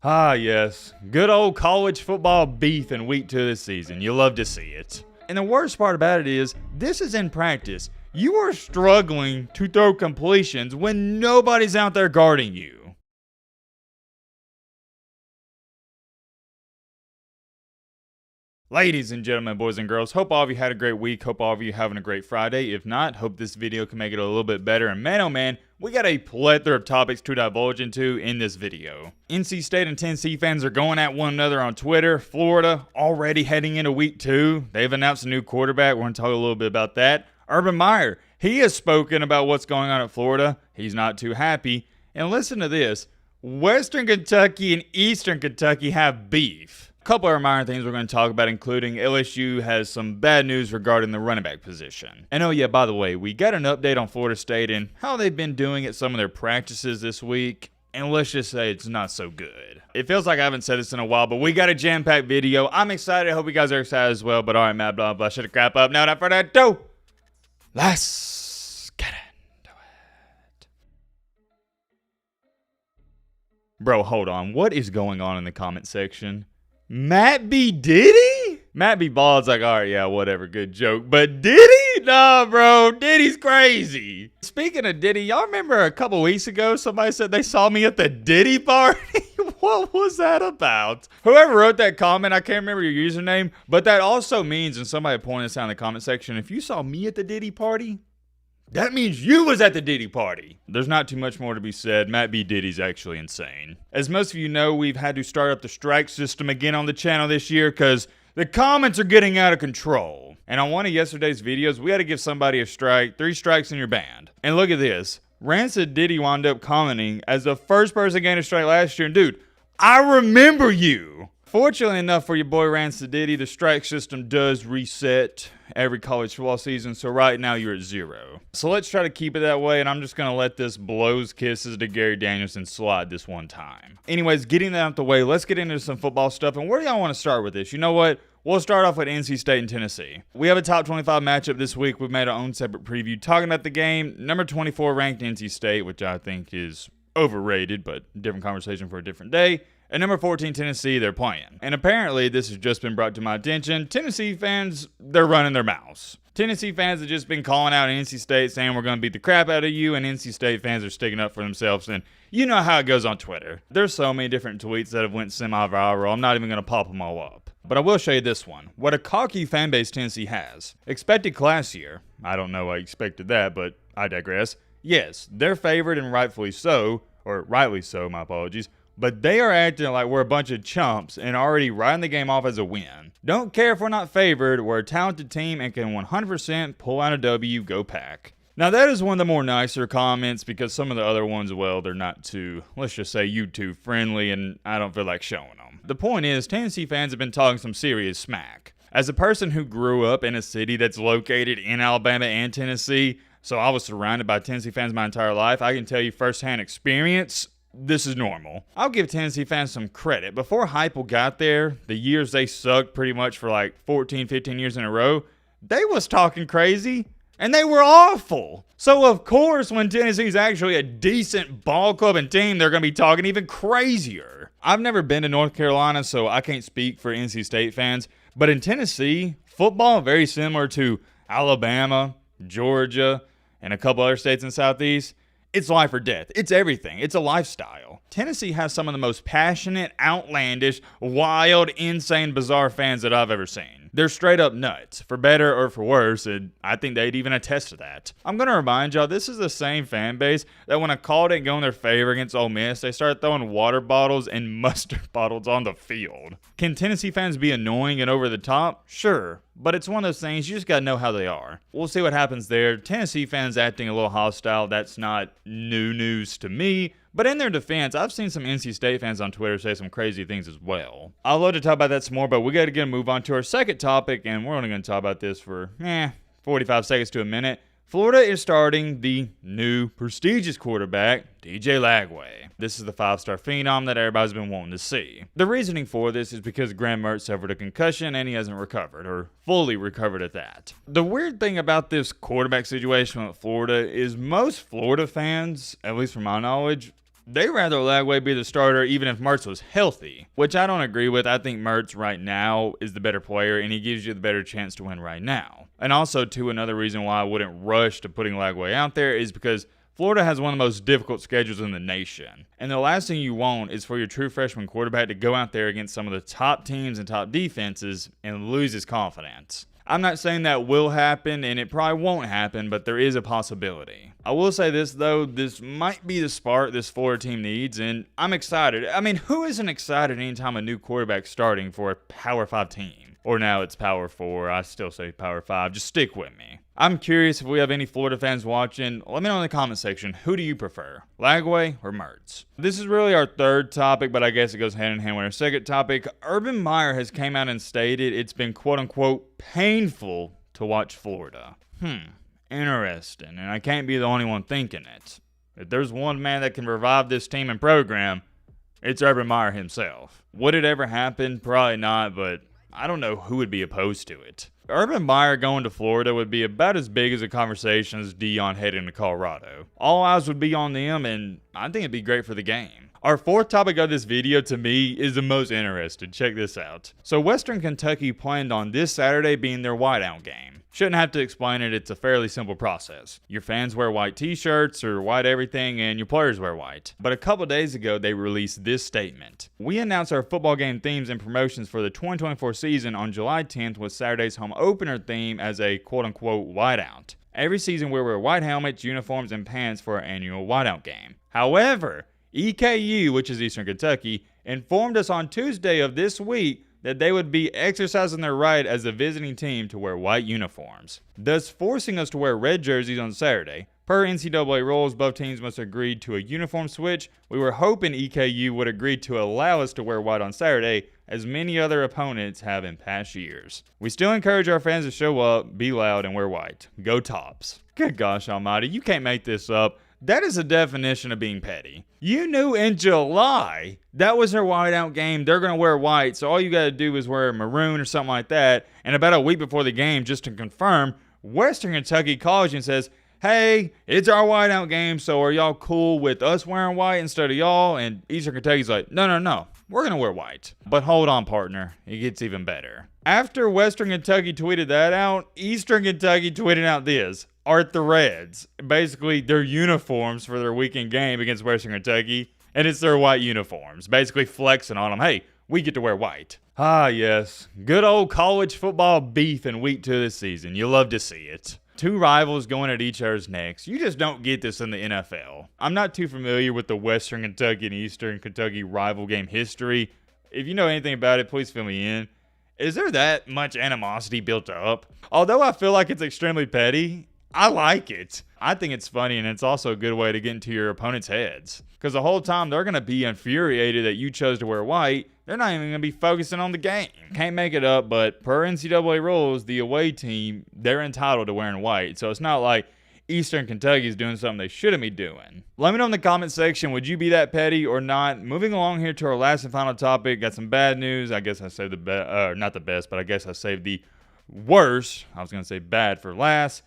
Ah, yes. Good old college football beef in week 2 of this season. You love to see it. And the worst part about it is, this is in practice. You are struggling to throw completions when nobody's out there guarding you. Ladies and gentlemen, boys and girls, hope all of you had a great week. Hope all of you having a great Friday. If not, hope this video can make it a little bit better. And man, oh man, we got a plethora of topics to divulge into in this video. NC State and Tennessee fans are going at one another on Twitter. Florida already heading into week 2. They've announced a new quarterback. We're going to talk a little bit about that. Urban Meyer, he has spoken about what's going on at Florida. He's not too happy. And listen to this. Western Kentucky and Eastern Kentucky have beef. A couple of minor things we're going to talk about, including LSU has some bad news regarding the running back position. And oh yeah, by the way, we got an update on Florida State and how they've been doing at some of their practices this week. And let's just say it's not so good. It feels like I haven't said this in a while, but we got a jam-packed video. I'm excited. I hope you guys are excited as well. But all right, man, blah, blah, shut the crap up. Now, without further ado, let's get into it. Bro, hold on. What is going on in the comment section? B Diddy? Matt B Bald's like, all right, yeah, whatever, good joke. But Diddy? Nah, bro, Diddy's crazy. Speaking of Diddy, y'all remember a couple weeks ago, somebody said they saw me at the Diddy party? What was that about? Whoever wrote that comment, I can't remember your username, but that also means, and somebody pointed this out in the comment section, if you saw me at the Diddy party, that means you was at the Diddy party. There's not too much more to be said. Matt B. Diddy's actually insane. As most of you know, we've had to start up the strike system again on the channel this year because the comments are getting out of control. And on one of yesterday's videos, we had to give somebody a strike, 3 strikes in your band. And look at this. Rancid Diddy wound up commenting as the first person getting a strike last year. And dude, I remember you. Fortunately enough for your boy Rancid Diddy, the strike system does reset every college football season, so right now you're at 0. So let's try to keep it that way, and I'm just going to let this blows kisses to Gary Danielson slide this one time. Anyways, getting that out the way, let's get into some football stuff, and where do y'all want to start with this? You know what? We'll start off with NC State and Tennessee. We have a top 25 matchup this week. We've made our own separate preview talking about the game. Number 24 ranked NC State, which I think is overrated, but different conversation for a different day. And number 14, Tennessee, they're playing. And apparently, this has just been brought to my attention. Tennessee fans, they're running their mouths. Tennessee fans have just been calling out NC State saying we're going to beat the crap out of you, and NC State fans are sticking up for themselves. And you know how it goes on Twitter. There's so many different tweets that have went semi-viral. I'm not even going to pop them all up. But I will show you this one. What a cocky fan base Tennessee has. Expected class year. I don't know I expected that, but I digress. Yes, they're favored and rightfully so, or rightly so, my apologies. But they are acting like we're a bunch of chumps and already writing the game off as a win. Don't care if we're not favored, we're a talented team and can 100% pull out a W, go Pack. Now that is one of the more nicer comments because some of the other ones, well, they're not too, let's just say YouTube friendly and I don't feel like showing them. The point is, Tennessee fans have been talking some serious smack. As a person who grew up in a city that's located in Alabama and Tennessee, so I was surrounded by Tennessee fans my entire life, I can tell you firsthand experience, this is normal. I'll give Tennessee fans some credit. Before Heupel got there, the years they sucked pretty much for like 14, 15 years in a row, they was talking crazy, and they were awful. So of course, when Tennessee's actually a decent ball club and team, they're going to be talking even crazier. I've never been to North Carolina, so I can't speak for NC State fans, but in Tennessee, football very similar to Alabama, Georgia, and a couple other states in the Southeast. It's life or death. It's everything. It's a lifestyle. Tennessee has some of the most passionate, outlandish, wild, insane, bizarre fans that I've ever seen. They're straight up nuts, for better or for worse, and I think they'd even attest to that. I'm going to remind y'all, this is the same fan base that when a call didn't go in their favor against Ole Miss, they started throwing water bottles and mustard bottles on the field. Can Tennessee fans be annoying and over the top? Sure. But it's one of those things, you just got to know how they are. We'll see what happens there. Tennessee fans acting a little hostile, that's not new news to me. But in their defense, I've seen some NC State fans on Twitter say some crazy things as well. I'd love to talk about that some more, but we got to move on to our second topic, and we're only going to talk about this for 45 seconds to a minute. Florida is starting the new prestigious quarterback, DJ Lagway. This is the 5-star phenom that everybody's been wanting to see. The reasoning for this is because Graham Mertz suffered a concussion and he hasn't recovered, or fully recovered at that. The weird thing about this quarterback situation with Florida is most Florida fans, at least from my knowledge, They'd rather Lagway be the starter even if Mertz was healthy, which I don't agree with. I think Mertz right now is the better player, and he gives you the better chance to win right now. And also, too, another reason why I wouldn't rush to putting Lagway out there is because Florida has one of the most difficult schedules in the nation. And the last thing you want is for your true freshman quarterback to go out there against some of the top teams and top defenses and lose his confidence. I'm not saying that will happen, and it probably won't happen, but there is a possibility. I will say this, though. This might be the spark this Florida team needs, and I'm excited. I mean, who isn't excited anytime a new quarterback's starting for a Power 5 team? Or now it's Power 4. I still say Power 5. Just stick with me. I'm curious if we have any Florida fans watching. Let me know in the comment section, who do you prefer, Lagway or Mertz? This is really our third topic, but I guess it goes hand in hand with our second topic. Urban Meyer has came out and stated it's been quote-unquote painful to watch Florida. Interesting, and I can't be the only one thinking it. If there's one man that can revive this team and program, it's Urban Meyer himself. Would it ever happen? Probably not, but I don't know who would be opposed to it. Urban Meyer going to Florida would be about as big as a conversation as Deion heading to Colorado. All eyes would be on them, and I think it'd be great for the game. Our fourth topic of this video, to me, is the most interesting. Check this out. So Western Kentucky planned on this Saturday being their whiteout game. Shouldn't have to explain it, it's a fairly simple process. Your fans wear white t-shirts or white everything, and your players wear white. But a couple days ago, they released this statement. We announced our football game themes and promotions for the 2024 season on July 10th with Saturday's home opener theme as a quote-unquote whiteout. Every season we wear white helmets, uniforms, and pants for our annual whiteout game. However, EKU, which is Eastern Kentucky, informed us on Tuesday of this week that they would be exercising their right as a visiting team to wear white uniforms, thus forcing us to wear red jerseys on Saturday. Per NCAA rules, both teams must agree to a uniform switch. We were hoping EKU would agree to allow us to wear white on Saturday, as many other opponents have in past years. We still encourage our fans to show up, be loud, and wear white. Go Tops. Good gosh almighty, you can't make this up. That is a definition of being petty. You knew in July that was their whiteout game. They're going to wear white, so all you got to do is wear maroon or something like that. And about a week before the game, just to confirm, Western Kentucky calls you and says, hey, it's our whiteout game, so are y'all cool with us wearing white instead of y'all? And Eastern Kentucky's like, no, we're going to wear white. But hold on, partner. It gets even better. After Western Kentucky tweeted that out, Eastern Kentucky tweeted out this. Art the Reds. Basically, their uniforms for their weekend game against Western Kentucky, and it's their white uniforms. Basically flexing on them. Hey, we get to wear white. Ah, yes. Good old college football beef in week 2 this season. You love to see it. Two rivals going at each other's necks. You just don't get this in the NFL. I'm not too familiar with the Western Kentucky and Eastern Kentucky rival game history. If you know anything about it, please fill me in. Is there that much animosity built up? Although I feel like it's extremely petty, I like it. I think it's funny, and it's also a good way to get into your opponent's heads. Because the whole time they're going to be infuriated that you chose to wear white. They're not even going to be focusing on the game. Can't make it up, but per NCAA rules, the away team, they're entitled to wearing white. So it's not like Eastern Kentucky is doing something they shouldn't be doing. Let me know in the comment section, would you be that petty or not? Moving along here to our last and final topic, got some bad news. I guess I saved the best, not the best, but I guess I saved the worst. I was going to say bad for last.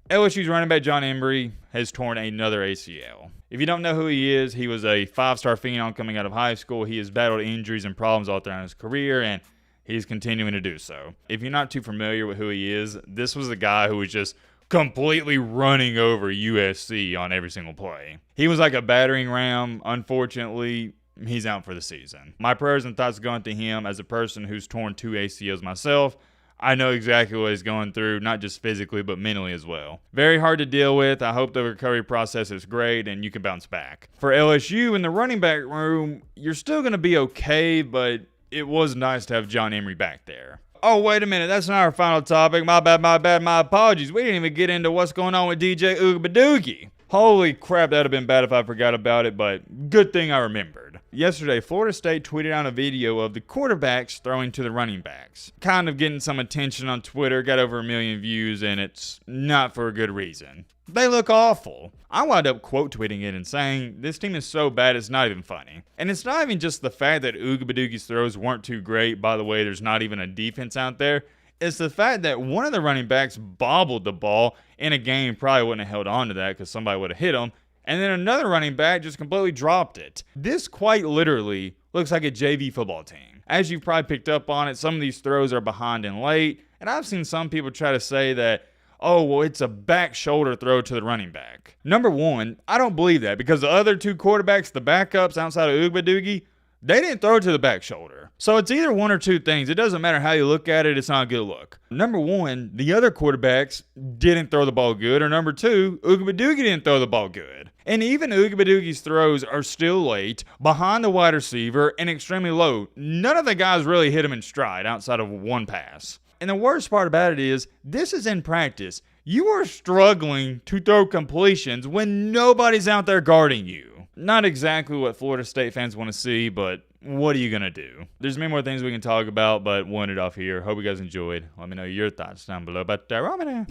LSU's running back John Emery has torn another ACL. If you don't know who he is, he was a 5-star phenom coming out of high school. He has battled injuries and problems all throughout his career, and he's continuing to do so. If you're not too familiar with who he is, this was a guy who was just completely running over USC on every single play. He was like a battering ram. Unfortunately, he's out for the season. My prayers and thoughts going to him as a person who's torn 2 ACLs myself. I know exactly what he's going through, not just physically, but mentally as well. Very hard to deal with. I hope the recovery process is great and you can bounce back. For LSU, in the running back room, you're still going to be okay, but it was nice to have John Emery back there. Oh, wait a minute. That's not our final topic. My bad, my apologies. We didn't even get into what's going on with DJ Ugabadoogie. Holy crap, that would have been bad if I forgot about it, but good thing I remembered. Yesterday, Florida State tweeted out a video of the quarterbacks throwing to the running backs. Kind of getting some attention on Twitter, got over 1 million views, and it's not for a good reason. They look awful. I wound up quote tweeting it and saying, this team is so bad it's not even funny. And it's not even just the fact that Ugabadoogi's throws weren't too great. By the way, there's not even a defense out there. It's the fact that one of the running backs bobbled the ball in a game, probably wouldn't have held on to that because somebody would have hit him, And then another running back just completely dropped it. This quite literally looks like a JV football team. As you've probably picked up on it, some of these throws are behind and late. And I've seen some people try to say that, oh, well, it's a back shoulder throw to the running back. Number one, I don't believe that because the other two quarterbacks, the backups outside of Ugba they didn't throw to the back shoulder. So it's either one or two things. It doesn't matter how you look at it. It's not a good look. Number one, the other quarterbacks didn't throw the ball good. Or number two, Ugba didn't throw the ball good. And even Ugba throws are still late, behind the wide receiver, and extremely low. None of the guys really hit him in stride outside of one pass. And the worst part about it is, this is in practice. You are struggling to throw completions when nobody's out there guarding you. Not exactly what Florida State fans want to see, but what are you going to do? There's many more things we can talk about, but we'll end it off here. Hope you guys enjoyed. Let me know your thoughts down below. But